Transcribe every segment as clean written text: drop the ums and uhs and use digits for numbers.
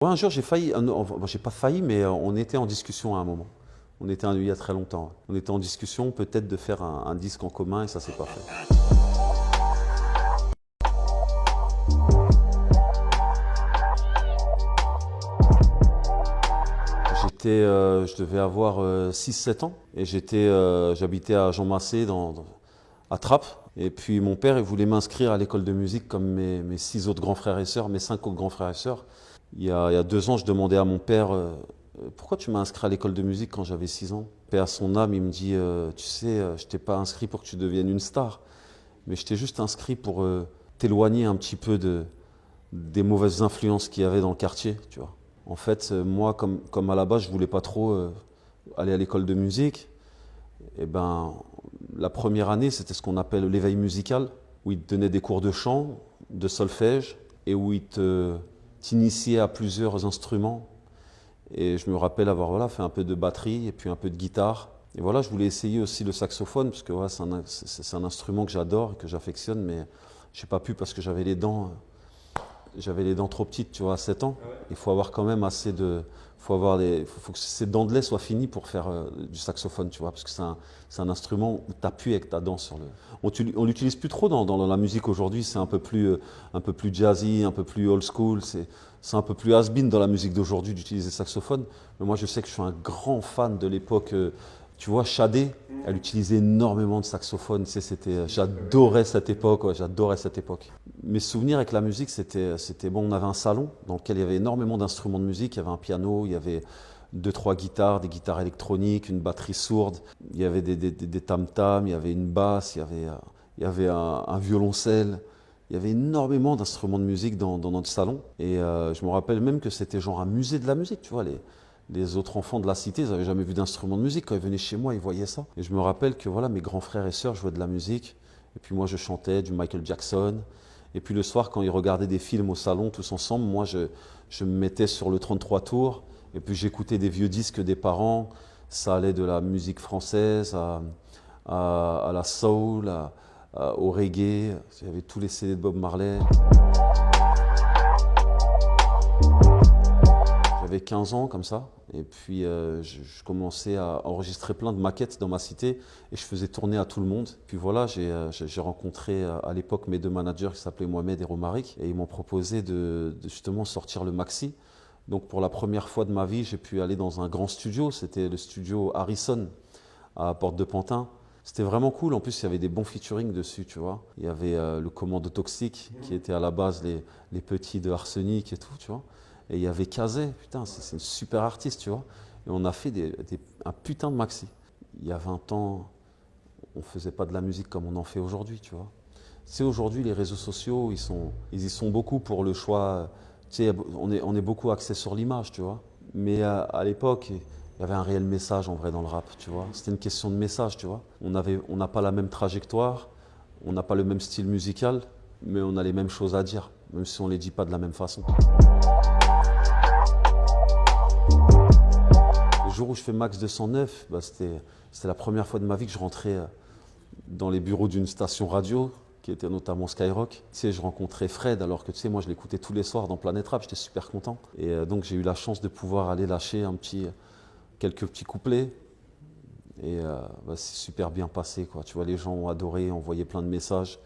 Ouais, un jour, j'ai failli, non, enfin, bon, j'ai pas failli, mais on était en discussion à un moment. Il y a très longtemps. Ouais. On était en discussion peut-être de faire un disque en commun et ça s'est pas fait. Je devais avoir 6-7 ans et j'habitais à Jean Massé à Trappes. Et puis mon père, il voulait m'inscrire à l'école de musique comme mes 6 autres grands frères et sœurs, mes 5 autres grands frères et sœurs. Il y a 2 ans, je demandais à mon père pourquoi tu m'as inscrit à l'école de musique quand j'avais 6 ans. Père à son âme, il me dit tu sais, je t'ai pas inscrit pour que tu deviennes une star, mais je t'ai juste inscrit pour t'éloigner un petit peu des mauvaises influences qu'il y avait dans le quartier, tu vois. En fait, moi, comme à la base, je voulais pas trop aller à l'école de musique. Et ben, la première année, c'était ce qu'on appelle l'éveil musical, où ils te donnaient des cours de chant, de solfège, et où t'initiaient à plusieurs instruments. Et je me rappelle avoir voilà, fait un peu de batterie et puis un peu de guitare. Et voilà, je voulais essayer aussi le saxophone, parce que voilà, c'est un instrument que j'adore et que j'affectionne, mais j'ai pas pu parce que j'avais les dents trop petites, tu vois, à 7 ans. Il faut avoir quand même assez de. Faut que ces dents de lait soient finies pour faire du saxophone, tu vois, parce que c'est un instrument où tu appuies avec ta dent sur le. On l'utilise plus trop dans la musique aujourd'hui, c'est un peu plus jazzy, un peu plus old school, c'est un peu plus has-been dans la musique d'aujourd'hui d'utiliser le saxophone. Mais moi, je sais que je suis un grand fan de l'époque. Tu vois, Shadé, elle utilisait énormément de saxophone. Tu sais, j'adorais cette époque. Ouais, j'adorais cette époque. Mes souvenirs avec la musique, c'était bon. On avait un salon dans lequel il y avait énormément d'instruments de musique. Il y avait un piano, il y avait deux, trois guitares, des guitares électroniques, une batterie sourde. Il y avait des tam-tams, il y avait une basse, il y avait un violoncelle. Il y avait énormément d'instruments de musique dans notre salon. Et je me rappelle même que c'était genre un musée de la musique, tu vois. Les autres enfants de la cité, ils n'avaient jamais vu d'instrument de musique. Quand ils venaient chez moi, ils voyaient ça. Et je me rappelle que voilà, mes grands frères et sœurs jouaient de la musique. Et puis moi, je chantais du Michael Jackson. Et puis le soir, quand ils regardaient des films au salon tous ensemble, moi, je me mettais sur le 33 tours. Et puis j'écoutais des vieux disques des parents. Ça allait de la musique française à la soul, au reggae. Il y avait tous les CD de Bob Marley. J'avais 15 ans comme ça, et puis je commençais à enregistrer plein de maquettes dans ma cité, et je faisais tourner à tout le monde. Puis voilà, j'ai rencontré à l'époque mes deux managers qui s'appelaient Mohamed et Romaric, et ils m'ont proposé de justement sortir le maxi. Donc pour la première fois de ma vie, j'ai pu aller dans un grand studio, c'était le studio Harrison à Porte de Pantin. C'était vraiment cool, en plus il y avait des bons featuring dessus, tu vois. Il y avait le Commando Toxique, qui était à la base les petits de Arsenic et tout, tu vois. Et il y avait Kazé, putain, c'est une super artiste, tu vois. Et on a fait un putain de maxi. Il y a 20 ans, on ne faisait pas de la musique comme on en fait aujourd'hui, tu vois. C'est aujourd'hui, les réseaux sociaux, ils y sont beaucoup pour le choix. Tu sais, on est beaucoup axé sur l'image, tu vois. Mais à l'époque, il y avait un réel message en vrai dans le rap, tu vois. C'était une question de message, tu vois. On n'a pas la même trajectoire, on n'a pas le même style musical, mais on a les mêmes choses à dire, même si on ne les dit pas de la même façon. Le jour où je fais Max 209, bah, c'était la première fois de ma vie que je rentrais dans les bureaux d'une station radio, qui était notamment Skyrock. Tu sais, je rencontrais Fred, alors que tu sais, moi je l'écoutais tous les soirs dans Planète Rap, j'étais super content. Et donc j'ai eu la chance de pouvoir aller lâcher quelques petits couplets. Et bah, c'est super bien passé, quoi. Tu vois, les gens ont adoré, envoyé plein de messages.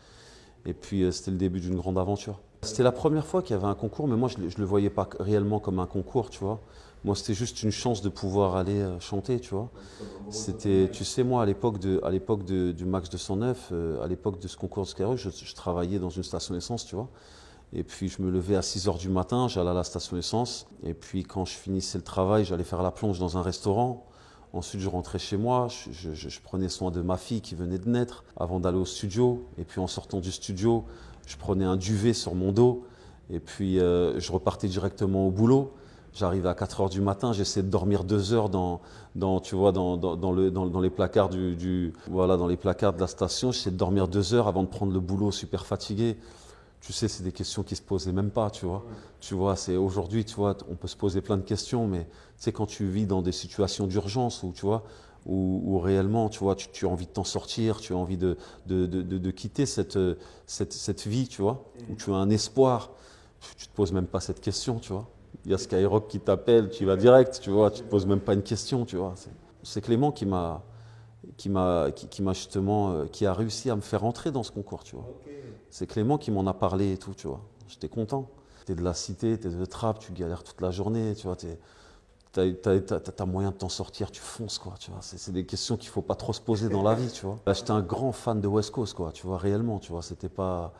Et puis c'était le début d'une grande aventure. C'était la première fois qu'il y avait un concours, mais moi je ne le voyais pas réellement comme un concours, tu vois. Moi c'était juste une chance de pouvoir aller chanter, tu vois. C'était, tu sais, moi du Max 209, à l'époque de ce concours de Skyrock, je travaillais dans une station essence, tu vois. Et puis je me levais à 6 heures du matin, j'allais à la station essence. Et puis quand je finissais le travail, j'allais faire la plonge dans un restaurant. Ensuite, je rentrais chez moi, je prenais soin de ma fille qui venait de naître avant d'aller au studio. Et puis en sortant du studio, je prenais un duvet sur mon dos. Et puis je repartais directement au boulot. J'arrivais à 4 heures du matin, j'essayais de dormir 2 heures tu vois, dans les placards voilà, dans les placards de la station. J'essayais de dormir 2 heures avant de prendre le boulot super fatigué. Tu sais, c'est des questions qui se posaient même pas, tu vois. Tu vois, c'est aujourd'hui, tu vois, on peut se poser plein de questions, mais tu sais, quand tu vis dans des situations d'urgence où, tu vois, où réellement, tu vois, tu as envie de t'en sortir, tu as envie de quitter cette vie, tu vois, où tu as un espoir, tu te poses même pas cette question, tu vois. Il y a Skyrock qui t'appelle, tu y vas direct, tu vois, tu te poses même pas une question, tu vois. C'est Clément qui m'a justement, qui a réussi à me faire entrer dans ce concours, tu vois. C'est Clément qui m'en a parlé et tout, tu vois. J'étais content. T'es de la cité, t'es de Trappes, tu galères toute la journée, tu vois. T'as moyen de t'en sortir, tu fonces, quoi, tu vois. C'est des questions qu'il faut pas trop se poser dans la vie, tu vois. Là, j'étais un grand fan de West Coast, quoi, tu vois, réellement, tu vois. C'était pas,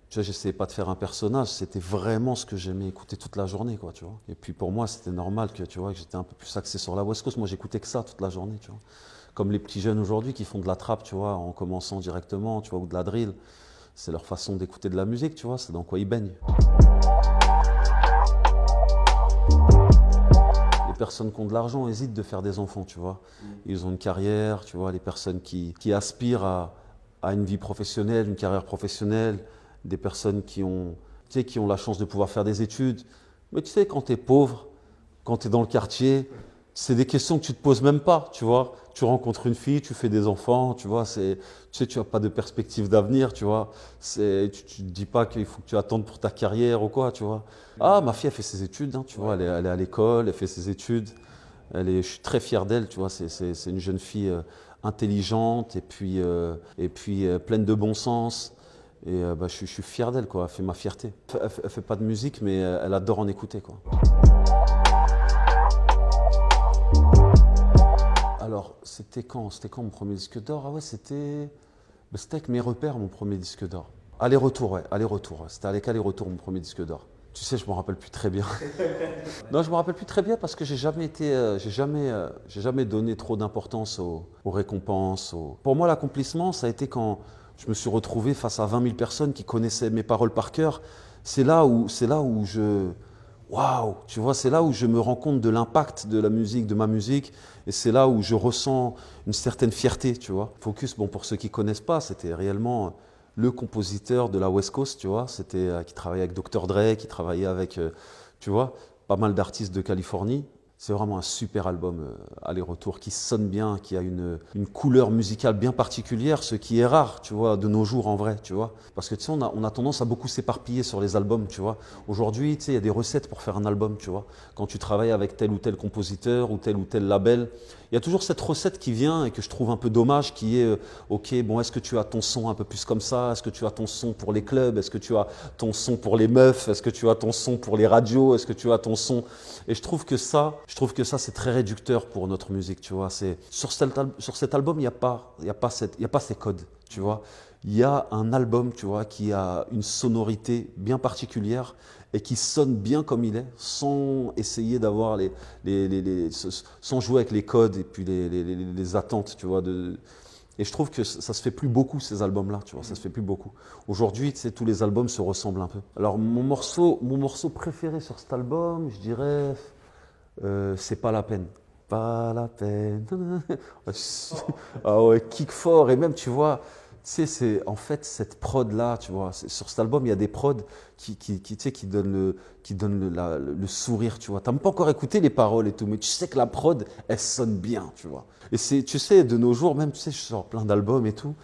tu vois, j'essayais pas de faire un personnage, c'était vraiment ce que j'aimais écouter toute la journée, quoi, tu vois. Et puis pour moi, c'était normal que, tu vois, que j'étais un peu plus axé sur la West Coast. Moi, j'écoutais que ça toute la journée, tu vois. Comme les petits jeunes aujourd'hui qui font de la trap, tu vois, en commençant directement, tu vois, ou de la drill. C'est leur façon d'écouter de la musique, tu vois, c'est dans quoi ils baignent. Les personnes qui ont de l'argent hésitent de faire des enfants, tu vois. Ils ont une carrière, tu vois, les personnes qui aspirent à une vie professionnelle, une carrière professionnelle, des personnes qui ont, tu sais, qui ont la chance de pouvoir faire des études. Mais tu sais, quand tu es pauvre, quand tu es dans le quartier, c'est des questions que tu te poses même pas, tu vois. Tu rencontres une fille, tu fais des enfants, tu vois, tu sais, tu n'as pas de perspective d'avenir, tu vois. Tu ne te dis pas qu'il faut que tu attendes pour ta carrière ou quoi, tu vois. Ah, ma fille, elle fait ses études, hein, tu vois, elle est à l'école, elle fait ses études. Je suis très fier d'elle, tu vois, c'est une jeune fille intelligente et puis pleine de bon sens. Et bah, je suis fier d'elle, quoi, elle fait ma fierté. Elle fait pas de musique, mais elle adore en écouter, quoi. Alors, c'était quand mon premier disque d'or? Ah ouais, c'était avec Mes Repères, mon premier disque d'or. Aller-retour, ouais, aller-retour. Ouais. C'était avec aller-retour, mon premier disque d'or. Tu sais, je me rappelle plus très bien. Non, je me rappelle plus très bien parce que j'ai jamais donné trop d'importance aux récompenses. Pour moi, l'accomplissement, ça a été quand je me suis retrouvé face à 20 000 personnes qui connaissaient mes paroles par cœur. C'est là où waouh, tu vois, c'est là où je me rends compte de l'impact de la musique, de ma musique, et c'est là où je ressens une certaine fierté, tu vois. Focus, bon, pour ceux qui connaissent pas, c'était réellement le compositeur de la West Coast, tu vois. C'était qui travaillait avec Dr. Dre, qui travaillait avec, tu vois, pas mal d'artistes de Californie. C'est vraiment un super album, aller-retour, qui sonne bien, qui a une couleur musicale bien particulière, ce qui est rare, tu vois, de nos jours en vrai, tu vois. Parce que tu sais, on a tendance à beaucoup s'éparpiller sur les albums, tu vois. Aujourd'hui, tu sais, il y a des recettes pour faire un album, tu vois. Quand tu travailles avec tel ou tel compositeur ou tel label, il y a toujours cette recette qui vient et que je trouve un peu dommage, qui est, ok, bon, est-ce que tu as ton son un peu plus comme ça? Est-ce que tu as ton son pour les clubs? Est-ce que tu as ton son pour les meufs? Est-ce que tu as ton son pour les radios? Est-ce que tu as ton son? Et je trouve que ça, c'est très réducteur pour notre musique, tu vois. Sur cet album, il y a pas ces codes, tu vois. Il y a un album, tu vois, qui a une sonorité bien particulière et qui sonne bien comme il est, sans essayer d'avoir sans jouer avec les codes et puis les attentes, tu vois. Et je trouve que ça se fait plus beaucoup, ces albums-là, tu vois, ça se fait plus beaucoup. Aujourd'hui, tu sais, tous les albums se ressemblent un peu. Alors, mon morceau préféré sur cet album, je dirais, c'est Pas la peine. Pas la peine. Ah ouais, kick fort. Et même, tu vois, tu sais, c'est en fait cette prod-là, tu vois, sur cet album, il y a des prods tu sais, qui donnent le sourire, tu vois. Tu n'as même pas encore écouté les paroles et tout, mais tu sais que la prod, elle sonne bien, tu vois. Et tu sais, de nos jours, même, tu sais, je sors plein d'albums et tout,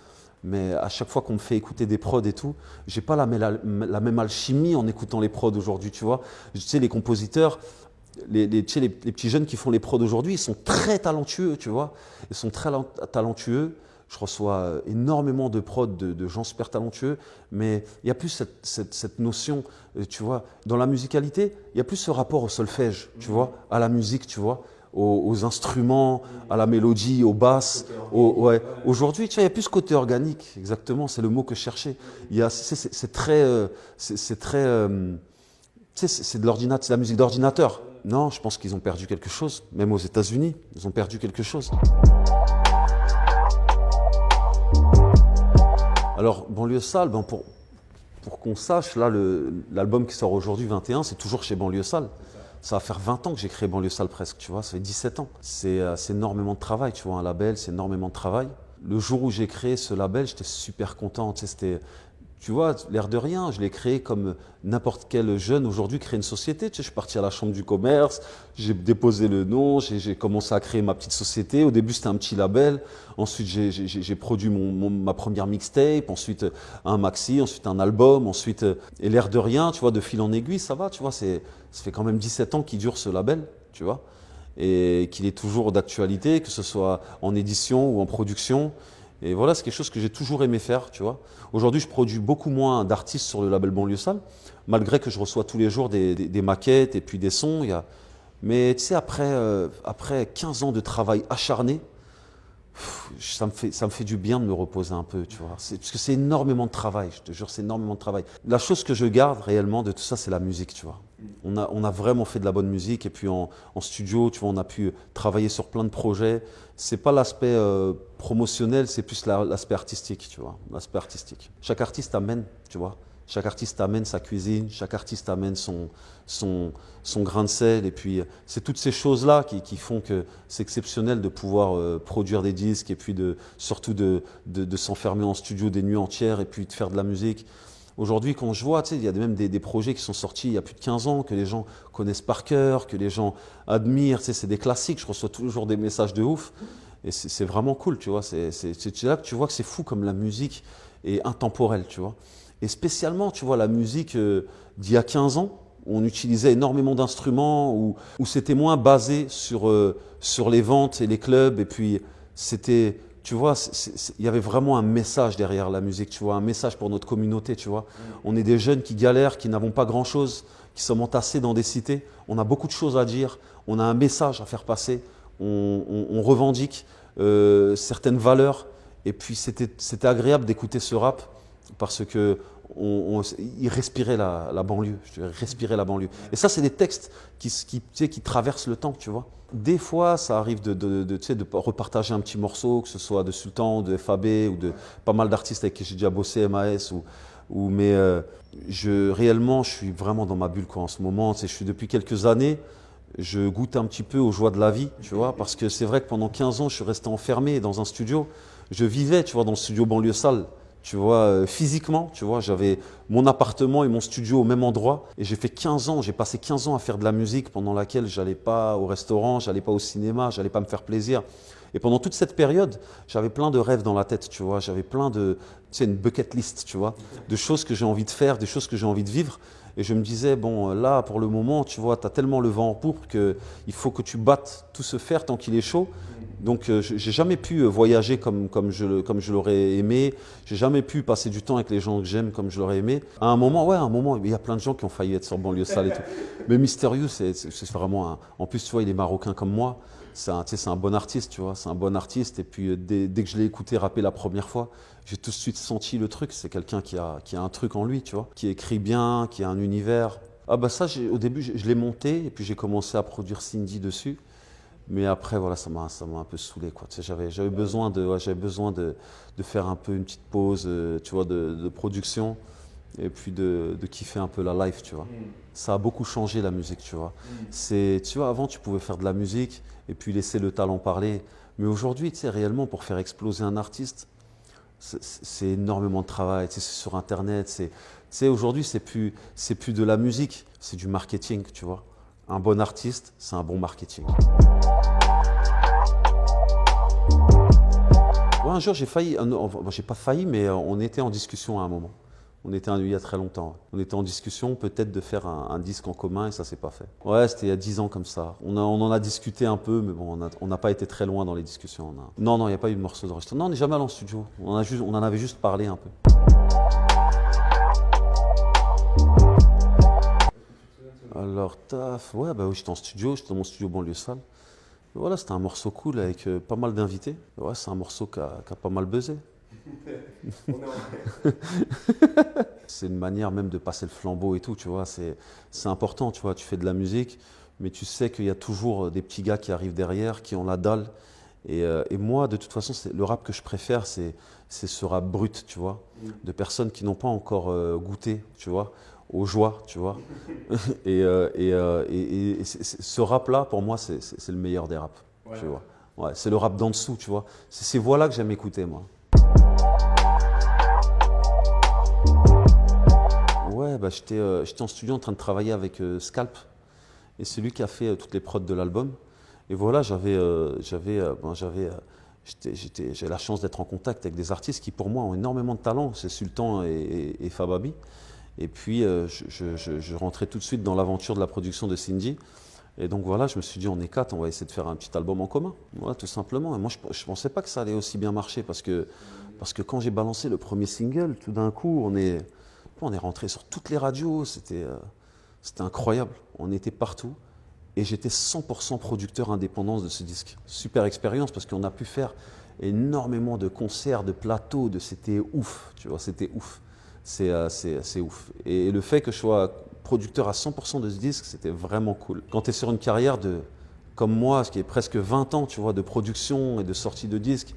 mais à chaque fois qu'on me fait écouter des prods et tout, j'ai pas la même alchimie en écoutant les prods aujourd'hui, tu vois. Tu sais, les compositeurs, tu sais, les petits jeunes qui font les prods aujourd'hui, ils sont très talentueux, tu vois. Ils sont très talentueux. Je reçois énormément de prods de gens super talentueux, mais il n'y a plus cette notion, tu vois. Dans la musicalité, il n'y a plus ce rapport au solfège, tu vois, à la musique, tu vois, aux instruments, à la mélodie, aux basses. Ouais. Aujourd'hui, tu vois, il n'y a plus ce côté organique, exactement, c'est le mot que je cherchais. C'est très... tu sais, c'est de l'ordinateur, c'est de la musique d'ordinateur. Non, je pense qu'ils ont perdu quelque chose. Même aux États-Unis, ils ont perdu quelque chose. Alors, Banlieue Sale, ben pour qu'on sache, là, l'album qui sort aujourd'hui, 21, c'est toujours chez Banlieue Sale. Ça va faire 20 ans que j'ai créé Banlieue Sale presque, tu vois, ça fait 17 ans. C'est énormément de travail, tu vois, un label, c'est énormément de travail. Le jour où j'ai créé ce label, j'étais super content, tu sais, tu vois, l'air de rien, je l'ai créé comme n'importe quel jeune aujourd'hui crée une société. Tu sais, je suis parti à la chambre du commerce, j'ai déposé le nom, j'ai commencé à créer ma petite société. Au début, c'était un petit label. Ensuite, j'ai produit ma première mixtape, ensuite un maxi, ensuite un album, ensuite... Et l'air de rien, tu vois, de fil en aiguille, ça va, tu vois, ça fait quand même 17 ans qu'il dure ce label, tu vois, et qu'il est toujours d'actualité, que ce soit en édition ou en production. Et voilà, c'est quelque chose que j'ai toujours aimé faire, tu vois. Aujourd'hui, je produis beaucoup moins d'artistes sur le label Banlieue Sale, malgré que je reçois tous les jours des maquettes et puis des sons. Mais tu sais, après 15 ans de travail acharné, ça me fait du bien de me reposer un peu, tu vois. Parce que c'est énormément de travail, je te jure, c'est énormément de travail. La chose que je garde réellement de tout ça, c'est la musique, tu vois. On a vraiment fait de la bonne musique et puis en studio, tu vois, on a pu travailler sur plein de projets. C'est pas l'aspect promotionnel, c'est plus l'aspect artistique, tu vois, l'aspect artistique. Chaque artiste amène, tu vois. Chaque artiste amène sa cuisine, chaque artiste amène son grain de sel. Et puis, c'est toutes ces choses-là qui font que c'est exceptionnel de pouvoir produire des disques et puis surtout de s'enfermer en studio des nuits entières et puis de faire de la musique. Aujourd'hui, quand je vois, tu sais, il y a même des projets qui sont sortis il y a plus de 15 ans, que les gens connaissent par cœur, que les gens admirent. Tu sais, c'est des classiques, je reçois toujours des messages de ouf. Et c'est vraiment cool, tu vois. C'est là que tu vois que c'est fou comme la musique est intemporelle, tu vois. Et spécialement, tu vois, la musique d'il y a 15 ans, où on utilisait énormément d'instruments, où c'était moins basé sur les ventes et les clubs. Et puis, c'était, tu vois, il y avait vraiment un message derrière la musique, tu vois, un message pour notre communauté, tu vois. On est des jeunes qui galèrent, qui n'avons pas grand-chose, qui sommes entassés dans des cités. On a beaucoup de choses à dire, on a un message à faire passer, on revendique certaines valeurs. Et puis, c'était agréable d'écouter ce rap, parce que il respirait la banlieue, je dirais, respirait la banlieue. Et ça, c'est des textes tu sais, qui traversent le temps, tu vois. Des fois, ça arrive tu sais, de repartager un petit morceau, que ce soit de Sultan, de FAB ou de pas mal d'artistes avec qui j'ai déjà bossé, MAS mais réellement, je suis vraiment dans ma bulle quoi, en ce moment. Tu sais, je suis depuis quelques années, je goûte un petit peu aux joies de la vie, tu vois, parce que c'est vrai que pendant 15 ans, je suis resté enfermé dans un studio. Je vivais, tu vois, dans le studio Banlieue Sale. Tu vois, physiquement, tu vois, j'avais mon appartement et mon studio au même endroit. Et j'ai passé 15 ans à faire de la musique pendant laquelle j'allais pas au restaurant, j'allais pas au cinéma, j'allais pas me faire plaisir. Et pendant toute cette période, j'avais plein de rêves dans la tête, tu vois. J'avais plein tu sais, une bucket list, tu vois, de choses que j'ai envie de faire, des choses que j'ai envie de vivre. Et je me disais, bon, là, pour le moment, tu vois, tu as tellement le vent en poupe qu'il faut que tu battes tout ce fer tant qu'il est chaud. Donc, j'ai jamais pu voyager comme je l'aurais aimé. J'ai jamais pu passer du temps avec les gens que j'aime comme je l'aurais aimé. À un moment, il y a plein de gens qui ont failli être sur Banlieue Sale et tout. Mais Mysterious, c'est vraiment en plus, tu vois, il est marocain comme moi. Tu sais, c'est un bon artiste, tu vois. C'est un bon artiste. Et puis, dès que je l'ai écouté rapper la première fois, j'ai tout de suite senti le truc. C'est quelqu'un qui a un truc en lui, tu vois. Qui écrit bien, qui a un univers. Ah bah ça, au début, je l'ai monté et puis j'ai commencé à produire Cindy dessus. Mais après, voilà, ça m'a un peu saoulé, quoi. Tu sais, j'avais besoin de faire un peu une petite pause, tu vois, de production et puis de kiffer un peu la life, tu vois. Ça a beaucoup changé la musique, tu vois. Tu vois, avant, tu pouvais faire de la musique et puis laisser le talent parler. Mais aujourd'hui, tu sais, réellement, pour faire exploser un artiste, c'est énormément de travail. Tu sais, c'est sur Internet. Tu sais, aujourd'hui, c'est plus de la musique, c'est du marketing, tu vois. Un bon artiste, c'est un bon marketing. Ouais, un jour, j'ai failli, j'ai pas failli, mais on était en discussion à un moment. Il y a très longtemps. On était en discussion peut-être de faire un disque en commun et ça s'est pas fait. Ouais, c'était il y a 10 ans comme ça. On en a discuté un peu, mais bon, on n'a pas été très loin dans les discussions. Non, il n'y a pas eu de morceau d'enregistrement. Non, on n'est jamais allé en studio. On en avait juste parlé un peu. Alors, ouais, bah oui, j'étais en studio, j'étais dans mon studio Banlieue Sale. Voilà, c'était un morceau cool avec pas mal d'invités. Ouais, c'est un morceau qui a pas mal buzzé. C'est une manière même de passer le flambeau et tout, tu vois. C'est important, tu vois. Tu fais de la musique, mais tu sais qu'il y a toujours des petits gars qui arrivent derrière, qui ont la dalle. Et moi, de toute façon, le rap que je préfère, c'est ce rap brut, tu vois, de personnes qui n'ont pas encore goûté, tu vois, aux joies, tu vois. Et ce rap-là, pour moi, c'est le meilleur des raps, ouais. Tu vois. Ouais, c'est le rap d'en dessous, tu vois. C'est ces voix-là que j'aime écouter, moi. Ouais, bah, j'étais en studio en train de travailler avec Scalp. Et c'est lui qui a fait toutes les prods de l'album. Et voilà, j'ai la chance d'être en contact avec des artistes qui, pour moi, ont énormément de talent. C'est Sultan et Fababi. Et puis, je rentrais tout de suite dans l'aventure de la production de Cindy. Et donc voilà, je me suis dit, on est quatre, on va essayer de faire un petit album en commun. Voilà, tout simplement. Et moi, je ne pensais pas que ça allait aussi bien marcher parce que quand j'ai balancé le premier single, tout d'un coup, on est rentré sur toutes les radios. C'était incroyable. On était partout. Et j'étais 100% producteur indépendant de ce disque. Super expérience parce qu'on a pu faire énormément de concerts, de plateaux, c'était ouf, tu vois, c'était ouf. C'est ouf. Et le fait que je sois producteur à 100% de ce disque, c'était vraiment cool. Quand tu es sur une carrière comme moi, ce qui est presque 20 ans, tu vois, de production et de sortie de disques,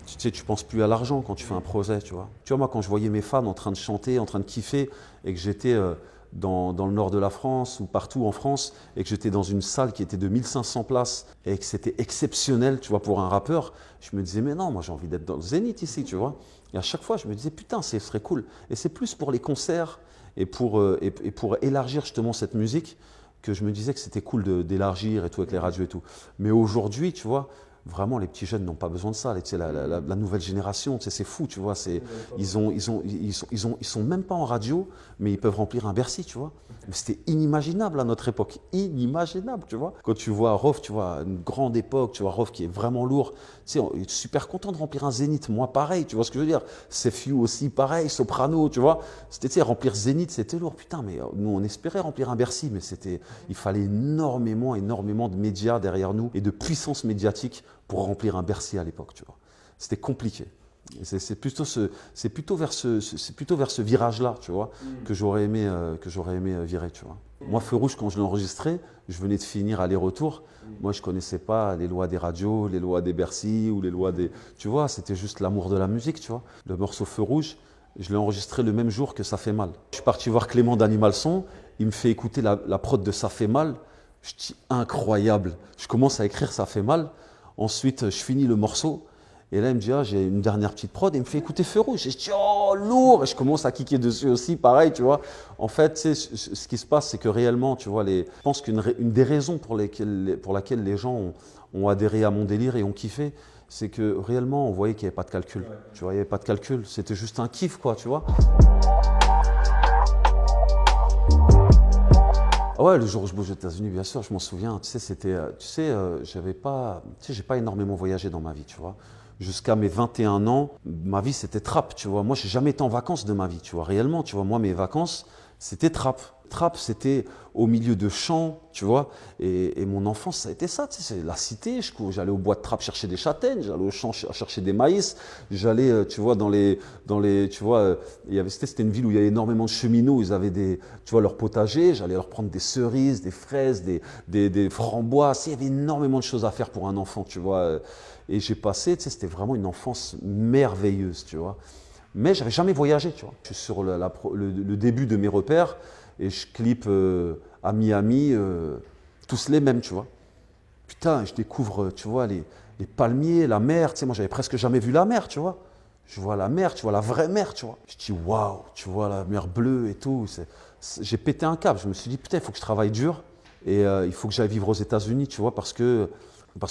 tu sais, tu penses plus à l'argent quand tu fais un projet, tu vois. Tu vois, moi, quand je voyais mes fans en train de chanter, en train de kiffer, et que j'étais dans le nord de la France ou partout en France, et que j'étais dans une salle qui était de 1500 places, et que c'était exceptionnel, tu vois, pour un rappeur, je me disais, mais non, moi j'ai envie d'être dans le Zénith ici, tu vois. Et à chaque fois, je me disais, putain, ce serait cool. Et c'est plus pour les concerts et pour élargir justement cette musique que je me disais que c'était cool d'élargir et tout avec les radios et tout. Mais aujourd'hui, tu vois, vraiment, les petits jeunes n'ont pas besoin de ça. Tu sais, la nouvelle génération, tu sais, c'est fou, tu vois. Ils sont même pas en radio, mais ils peuvent remplir un Bercy, tu vois. Mais c'était inimaginable à notre époque, inimaginable, tu vois. Quand tu vois Rof, tu vois, une grande époque, tu vois Rof qui est vraiment lourd. Tu sais, on est super content de remplir un Zénith. Moi, pareil, tu vois ce que je veux dire. Sefiu aussi, pareil, Soprano, tu vois. C'était, tu sais, remplir Zénith, c'était lourd. Putain, mais nous, on espérait remplir un Bercy, mais il fallait énormément de médias derrière nous et de puissance médiatique pour remplir un Bercy à l'époque, tu vois. C'était compliqué. C'est plutôt vers ce virage-là, tu vois, que j'aurais aimé virer, tu vois. Moi, Feu Rouge, quand je l'ai enregistré, je venais de finir aller-retour. Moi, je connaissais pas les lois des radios, les lois des Bercy ou les lois des... Tu vois, c'était juste l'amour de la musique, tu vois. Le morceau Feu Rouge, je l'ai enregistré le même jour que Ça fait mal. Je suis parti voir Clément d'Animal Son, il me fait écouter la prod de Ça fait mal. Je dis, incroyable. Je commence à écrire Ça fait mal. Ensuite, je finis le morceau. Et là, il me dit, ah, j'ai une dernière petite prod. Et il me fait écouter Feu Rouge. Et je dis, oh, lourd. Et je commence à kicker dessus aussi, pareil, tu vois. En fait, tu sais, ce qui se passe, c'est que réellement, tu vois, je pense qu'une des raisons pour laquelle les gens ont adhéré à mon délire et ont kiffé, c'est que réellement, on voyait qu'il n'y avait pas de calcul. Tu vois, il n'y avait pas de calcul. C'était juste un kiff, quoi, tu vois. Ouais, le jour où je bouge aux États-Unis, bien sûr, je m'en souviens. Tu sais, j'ai pas énormément voyagé dans ma vie, tu vois. Jusqu'à mes 21 ans, ma vie, c'était trap, tu vois. Moi, j'ai jamais été en vacances de ma vie, tu vois. Réellement, tu vois, moi, mes vacances, c'était trap. Trap, c'était au milieu de champs, tu vois. Et mon enfance, ça a été ça, tu sais, c'est la cité. J'allais au bois de Trappes chercher des châtaignes, j'allais au champ chercher des maïs. J'allais, tu vois, tu vois, c'était une ville où il y avait énormément de cheminots. Ils avaient tu vois, leur potager. J'allais leur prendre des cerises, des fraises, des framboises. Il y avait énormément de choses à faire pour un enfant, tu vois. Et j'ai passé, tu sais, c'était vraiment une enfance merveilleuse, tu vois. Mais j'avais jamais voyagé, tu vois. Je suis sur le début de mes repères. Et je clippe à Miami, tous les mêmes, tu vois. Putain, je découvre, tu vois, les palmiers, la mer. Tu sais, moi, j'avais presque jamais vu la mer, tu vois. Je vois la mer, tu vois, la vraie mer, tu vois. Je dis, waouh, tu vois, la mer bleue et tout. J'ai pété un câble. Je me suis dit, putain, il faut que je travaille dur. Et il faut que j'aille vivre aux États-Unis, tu vois, parce que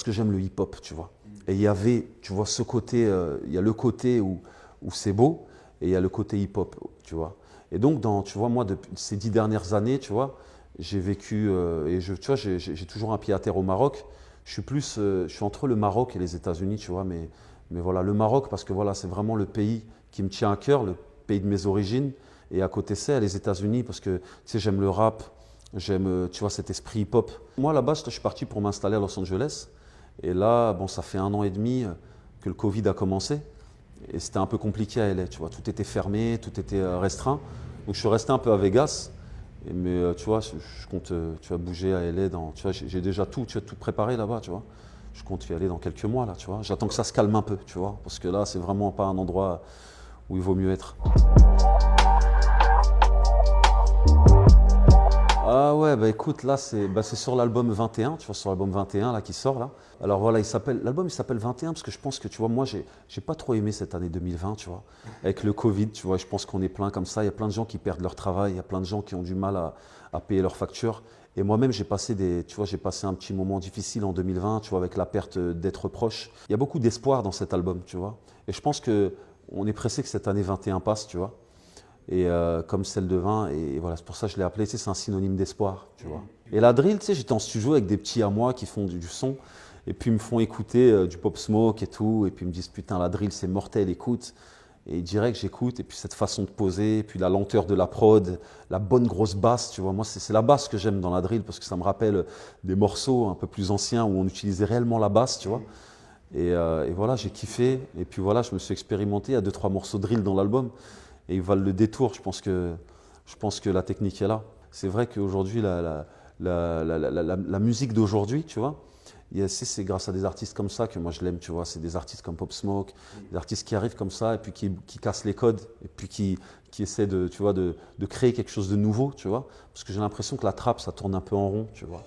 j'aime le hip-hop, tu vois. Et il y avait, tu vois, ce côté, il y a le côté où c'est beau, et il y a le côté hip-hop, tu vois. Et donc, tu vois, moi, depuis ces 10 dernières années, tu vois, j'ai vécu, tu vois, j'ai toujours un pied à terre au Maroc. Je suis entre le Maroc et les États-Unis, tu vois, mais voilà, le Maroc, parce que voilà, c'est vraiment le pays qui me tient à cœur, le pays de mes origines. Et à côté, c'est les États-Unis, parce que, tu sais, j'aime le rap, j'aime, tu vois, cet esprit hip-hop. Moi, là-bas, je suis parti pour m'installer à Los Angeles. Et là, bon, ça fait 1 an et demi que le Covid a commencé. Et c'était un peu compliqué à LA, tu vois. Tout était fermé, tout était restreint. Donc je suis resté un peu à Vegas. Mais tu vois, je compte tu vois, bouger à LA. Tu vois, j'ai déjà tout préparé là-bas, tu vois. Je compte y aller dans quelques mois, là, tu vois. J'attends que ça se calme un peu, tu vois. Parce que là, c'est vraiment pas un endroit où il vaut mieux être. Ah ouais, bah écoute, là c'est sur l'album 21, tu vois, sur l'album 21 là qui sort là. Alors voilà, l'album il s'appelle 21 parce que je pense que tu vois, moi j'ai pas trop aimé cette année 2020, tu vois, avec le Covid, tu vois, je pense qu'on est plein comme ça, il y a plein de gens qui perdent leur travail, il y a plein de gens qui ont du mal à payer leurs factures. Et moi-même tu vois, j'ai passé un petit moment difficile en 2020, tu vois, avec la perte d'être proche. Il y a beaucoup d'espoir dans cet album, tu vois. Et je pense que on est pressé que cette année 21 passe, tu vois. Et comme celle de 20, et voilà, c'est pour ça que je l'ai appelé, tu sais, c'est un synonyme d'espoir, tu vois. Et la drill, tu sais, j'étais en studio avec des petits à moi qui font du son, et puis ils me font écouter du Pop Smoke et tout, et puis ils me disent, putain, la drill, c'est mortel, écoute. Et direct, j'écoute, et puis cette façon de poser, et puis la lenteur de la prod, la bonne grosse basse, tu vois. Moi, c'est la basse que j'aime dans la drill, parce que ça me rappelle des morceaux un peu plus anciens où on utilisait réellement la basse, tu vois. Et voilà, j'ai kiffé, et puis voilà, je me suis expérimenté, il y a 2-3 morceaux de drill dans l'album, et ils valent le détour. Je pense que la technique est là. C'est vrai qu'aujourd'hui, la musique d'aujourd'hui, tu vois, c'est grâce à des artistes comme ça que moi je l'aime, tu vois. C'est des artistes comme Pop Smoke, des artistes qui arrivent comme ça et puis qui cassent les codes et puis qui essaient de, tu vois, de créer quelque chose de nouveau, tu vois. Parce que j'ai l'impression que la trappe, ça tourne un peu en rond, tu vois.